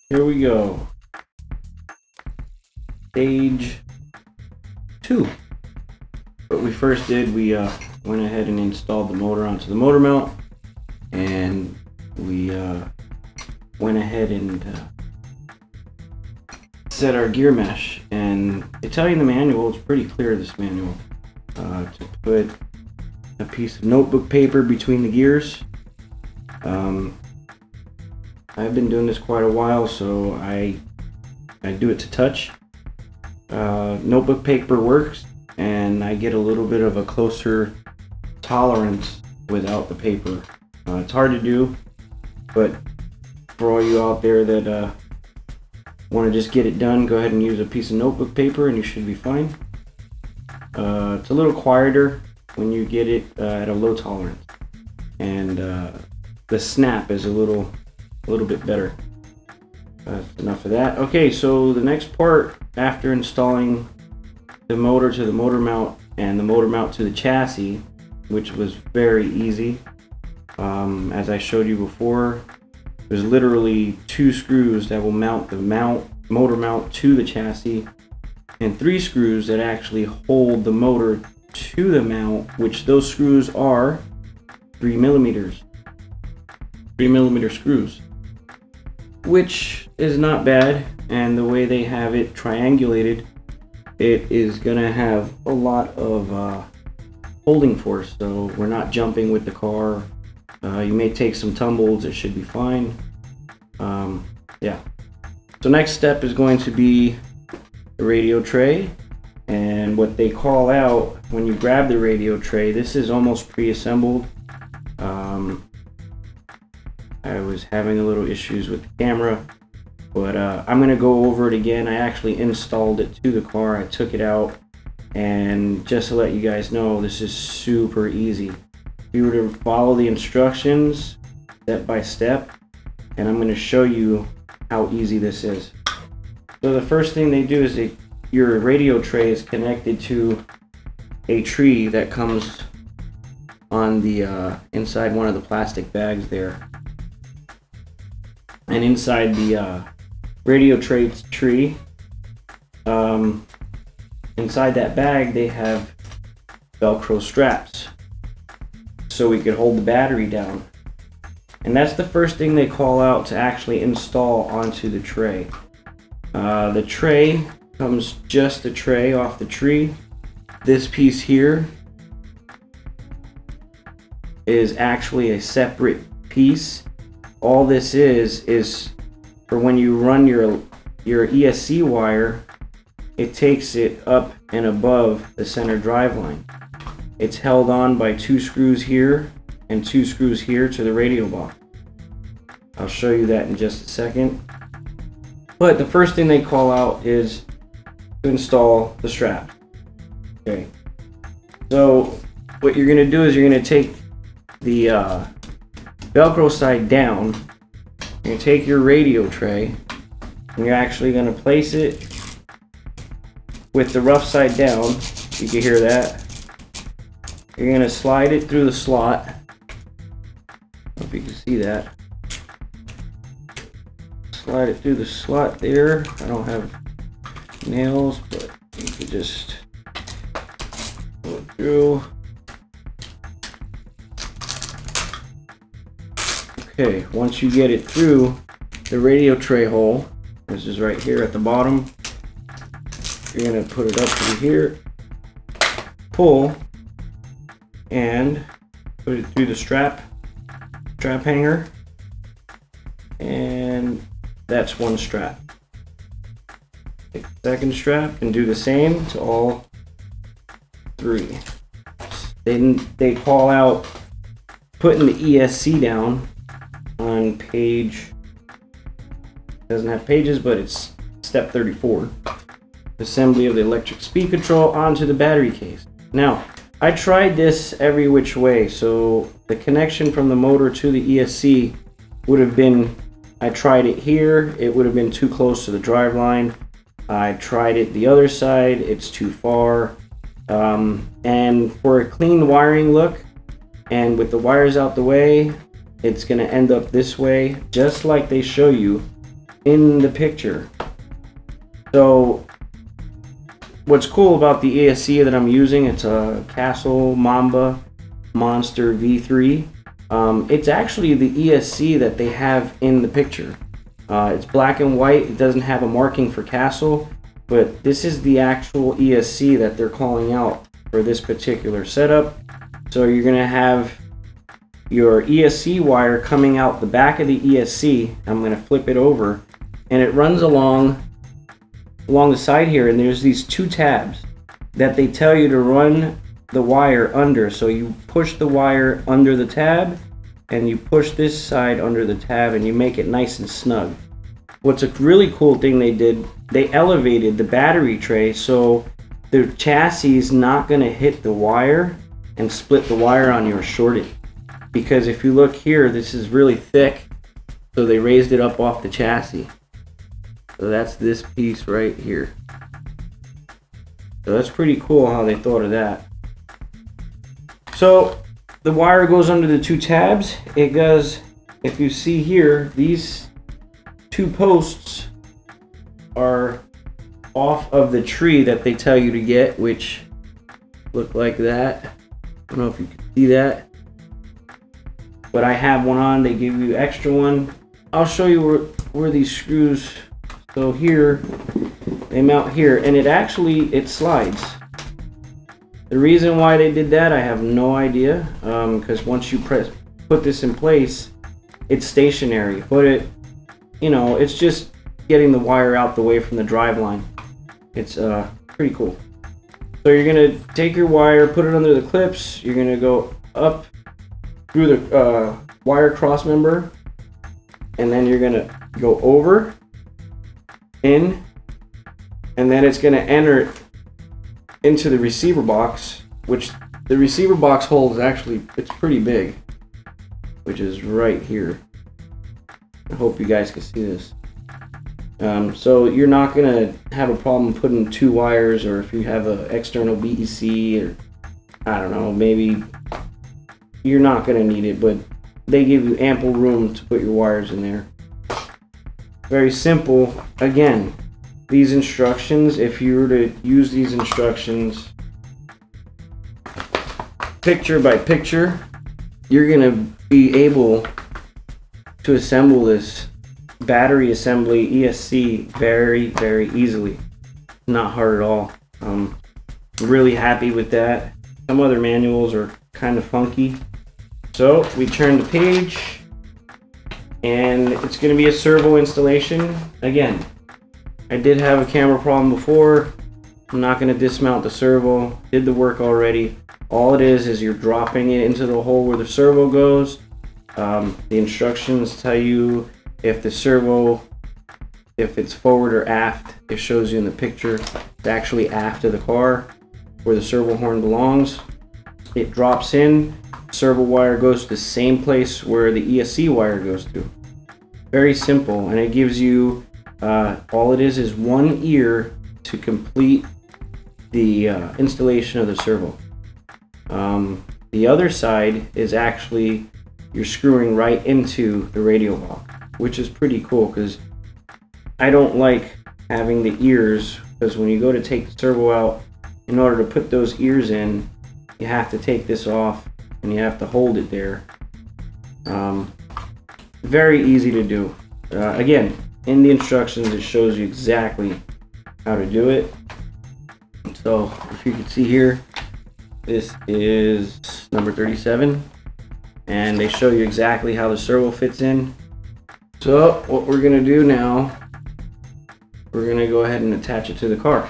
here we go. Stage 2. What we first did, we went ahead and installed the motor onto the motor mount, and we went ahead and set our gear mesh. And they tell you in the manual, it's pretty clear, this manual, to put a piece of notebook paper between the gears. I've been doing this quite a while, so I do it to touch. Notebook paper works, and I get a little bit of a closer tolerance without the paper. It's hard to do, but for all you out there that want to just get it done, go ahead and use a piece of notebook paper and you should be fine. It's a little quieter when you get it at a low tolerance, and the snap is a little bit better. Enough of that. Okay, so the next part, after installing the motor to the motor mount and the motor mount to the chassis, which was very easy, as I showed you before, there's literally 2 screws that will mount the motor mount to the chassis, and 3 screws that actually hold the motor to the mount, which those screws are 3mm screws, which is not bad. And the way they have it triangulated, it is gonna have a lot of holding force, so we're not jumping with the car. You may take some tumbles, it should be fine. Yeah. So next step is going to be the radio tray, and what they call out when you grab the radio tray, this is almost pre-assembled. I was having a little issues with the camera, but I'm gonna go over it again. I actually installed it to the car. I took it out, and just to let you guys know, this is super easy. If you were to follow the instructions step by step, and I'm gonna show you how easy this is. So the first thing they do is your radio tray is connected to a tree that comes on the inside one of the plastic bags there. And inside the radio tray tree, inside that bag, they have Velcro straps, so we could hold the battery down. And that's the first thing they call out to actually install onto the tray. The tray comes just a tray off the tree. This piece here is actually a separate piece. All this is for when you run your ESC wire, it takes it up and above the center drive line. It's held on by 2 screws here and 2 screws here to the radio box. I'll show you that in just a second. But the first thing they call out is to install the strap. Okay. So what you're gonna do is you're gonna take the Velcro side down. You're gonna take your radio tray, and you're actually gonna place it with the rough side down. You can hear that. You're gonna slide it through the slot. I don't know if you can see that. Slide it through the slot there. I don't have nails, but you can just go through. Okay, once you get it through the radio tray hole, this is right here at the bottom, you're gonna put it up through here, pull, and put it through the strap hanger, and that's one strap. Take the second strap and do the same to all 3. Then they call out putting the ESC down on page, doesn't have pages, but it's step 34. Assembly of the electric speed control onto the battery case. Now, I tried this every which way, so the connection from the motor to the ESC would have been, I tried it here, it would have been too close to the drive line. I tried it the other side, it's too far. And for a clean wiring look, and with the wires out the way, it's going to end up this way, just like they show you in the picture. So what's cool about the ESC that I'm using, it's a Castle Mamba Monster V3. It's actually the ESC that they have in the picture. It's black and white. It doesn't have a marking for Castle, but this is the actual ESC that they're calling out for this particular setup. So you're gonna have your ESC wire coming out the back of the ESC. I'm gonna flip it over, and it runs along the side here, and there's these two tabs that they tell you to run the wire under. So you push the wire under the tab, and you push this side under the tab, and you make it nice and snug. What's a really cool thing they did, they elevated the battery tray so the chassis is not going to hit the wire and split the wire on you or short it. Because if you look here, this is really thick, so they raised it up off the chassis. So that's this piece right here. So that's pretty cool how they thought of that. So the wire goes under the two tabs. It goes, if you see here, these two posts are off of the tree that they tell you to get, which look like that. I don't know if you can see that, but I have one on. They give you extra one. I'll show you where these screws. So here, they mount here, and it slides. The reason why they did that, I have no idea, because once you put this in place, it's stationary. But it's just getting the wire out the way from the drive line. It's pretty cool. So you're gonna take your wire, put it under the clips. You're gonna go up through the wire cross member, and then you're gonna go over, in, and then it's gonna enter into the receiver box, which the receiver box hole is actually, it's pretty big, which is right here. I hope you guys can see this. So you're not gonna have a problem putting two wires, or if you have an external BEC, or I don't know, maybe you're not gonna need it, but they give you ample room to put your wires in there. Very simple. Again, these instructions, if you were to use these instructions picture by picture, you're gonna be able to assemble this battery assembly ESC very, very easily. Not hard at all. I'm really happy with that. Some other manuals are kind of funky. So we turn the page, and it's going to be a servo installation. Again, I did have a camera problem before. I'm not going to dismount the servo. Did the work already. All it is you're dropping it into the hole where the servo goes. The instructions tell you if the servo, if it's forward or aft. It shows you in the picture. It's actually aft of the car where the servo horn belongs. It drops in. Servo wire goes to the same place where the ESC wire goes to. Very simple, and it gives you all it is one ear to complete the installation of the servo. The other side is actually you're screwing right into the radio block, which is pretty cool because I don't like having the ears, because when you go to take the servo out, in order to put those ears in, you have to take this off and you have to hold it there. Very easy to do. Again, in the instructions it shows you exactly how to do it. So if you can see here, this is number 37, and they show you exactly how the servo fits in. So what we're gonna do now, we're gonna go ahead and attach it to the car.